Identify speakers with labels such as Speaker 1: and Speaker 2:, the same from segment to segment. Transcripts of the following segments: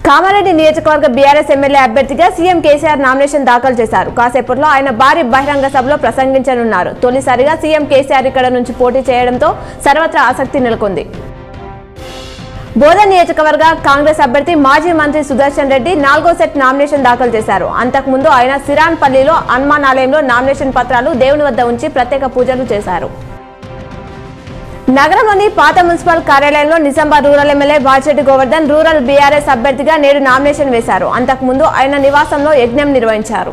Speaker 1: కామారెడ్డి నియోజకవర్గ BRS MLA అభ్యర్థిగా CM KCR nomination దాఖలు చేశారు. కాసేపట్లో ఆయన భారీ బహిరంగ సభలో ప్రసంగించనున్నారు. తొలిసారిగా సీఎం కేసీఆర్ ఇక్కడ నుంచి పోటీ చేయడంతో సర్వత్రా ఆసక్తి నెలకొంది. బోధన్ నియోజకవర్గ కాంగ్రెస్ అభ్యర్థి మాజీ మంత్రి సుదర్శన్ రెడ్డి 4వ సెట్ నామినేషన్ దాఖలు చేశారు. అంతకుముందు ఆయన సిరాన్పల్లిలో హనుమాన్ ఆలయంలో నామినేషన్ పత్రాలు దేవుని వద్ద ఉంచి ప్రత్యేక పూజలు చేశారు. నగరంలోని పాత మున్సిపల్ కార్యాలయంలో Nizamabad rural MLA Vachireddy Govardhan rural BRS అభ్యర్థిగా నేడు నామినేషన్ వేశారు. అంతకుముందు ఆయన నివాసంలో యజ్ఞం నిర్వహించారు.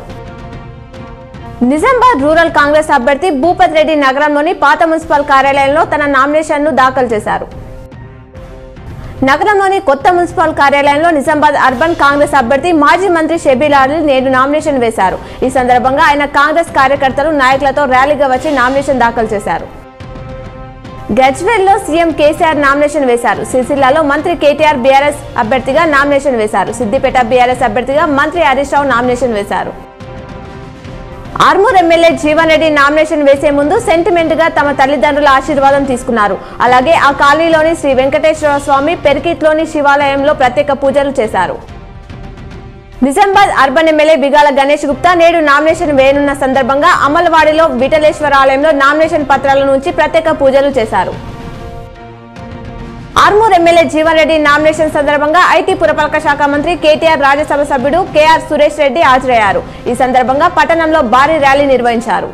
Speaker 1: నిజామాబాద్ రూరల్ కాంగ్రెస్ అభ్యర్థి భూపత్ రెడ్డి నగరంలోని పాత మున్సిపల్ కార్యాలయంలో తన నామినేషన్ను దాఖలు చేశారు. నగరంలోని కొత్త మున్సిపల్ కార్యాలయంలో నిజామాబాద్ అర్బన్ కాంగ్రెస్ అభ్యర్థి మాజీ మంత్రి షబీల్ అలీ నేడు నామినేషన్ వేశారు. ఈ సందర్భంగా ఆయన కాంగ్రెస్ కార్యకర్తలు నాయకులతో ర్యాలీగా వచ్చి నామినేషన్ దాఖలు చేశారు. గజ్వేల్లో సీఎం కేసీఆర్ నామినేషన్ వేశారు. సిరిసిల్లలో మంత్రి కేటీఆర్ బీఆర్ఎస్ అభ్యర్థిగా నామినేషన్ వేశారు. సిద్దిపేట బీఆర్ఎస్ అభ్యర్థిగా మంత్రి హరీష్ రావు నామినేషన్ వేశారు. ఆర్మూర్ ఎమ్మెల్యే జీవన్ రెడ్డి నామినేషన్ వేసే ముందు సెంటిమెంట్ గా తమ తల్లిదండ్రుల ఆశీర్వాదం తీసుకున్నారు. అలాగే ఆ కాలనీలోని శ్రీ వెంకటేశ్వర స్వామి పెరికిట్లోని శివాలయంలో ప్రత్యేక పూజలు చేశారు. నిజామాబాద్ అర్బన్ ఎమ్మెల్యే బిగాల గణేష్ గుప్తా నేడు నామినేషన్ వేయనున్న సందర్భంగా అమల్వాడిలో విఠలేశ్వర ఆలయంలో నామినేషన్ పత్రాల నుంచి ప్రత్యేక పూజలు చేశారు. ఆర్మూర్ ఎమ్మెల్యే జీవన్ రెడ్డి నామినేషన్ సందర్భంగా ఐటీ పురపాలక శాఖ మంత్రి కేటీఆర్ రాజ్యసభ సభ్యుడు కేఆర్ సురేష్ రెడ్డి హాజరయ్యారు. ఈ సందర్భంగా పట్టణంలో భారీ ర్యాలీ నిర్వహించారు.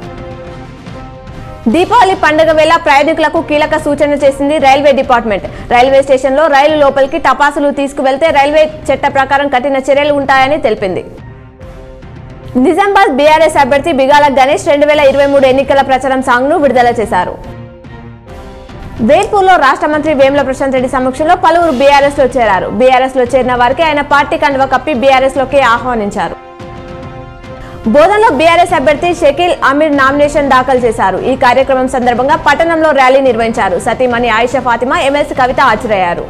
Speaker 1: దీపావళి పండుగ వేళ ప్రయాణికులకు కీలక సూచన చేసింది రైల్వే డిపార్ట్మెంట్. రైల్వే స్టేషన్లో రైలు లోపలికి టపాసులు తీసుకువెళ్తే రైల్వే చట్ట ప్రకారం కఠిన చర్యలు ఉంటాయని తెలిపింది. నిజామాబాద్ బీఆర్ఎస్ అభ్యర్థి బిగాల గణేష్ 2023 ఎన్నికల ప్రచారం సాంగ్ను విడుదల చేశారు. వేల్పూర్లో రాష్ట్ర మంత్రి వేముల ప్రశాంత్ రెడ్డి సమక్షంలో పలువురు బీఆర్ఎస్ లో చేరారు. బీఆర్ఎస్ లో చేరిన వారికి ఆయన పార్టీ కండువా కప్పి బీఆర్ఎస్ లోకి ఆహ్వానించారు. బోధన్లో బీఆర్ఎస్ అభ్యర్థి షకీల్ అమీర్ నామినేషన్ దాఖలు చేశారు. ఈ కార్యక్రమం సందర్భంగా పట్టణంలో ర్యాలీ నిర్వహించారు. సతీమణి ఆయిషా ఫాతిమా, ఎమ్మెల్సీ కవిత హాజరయ్యారు.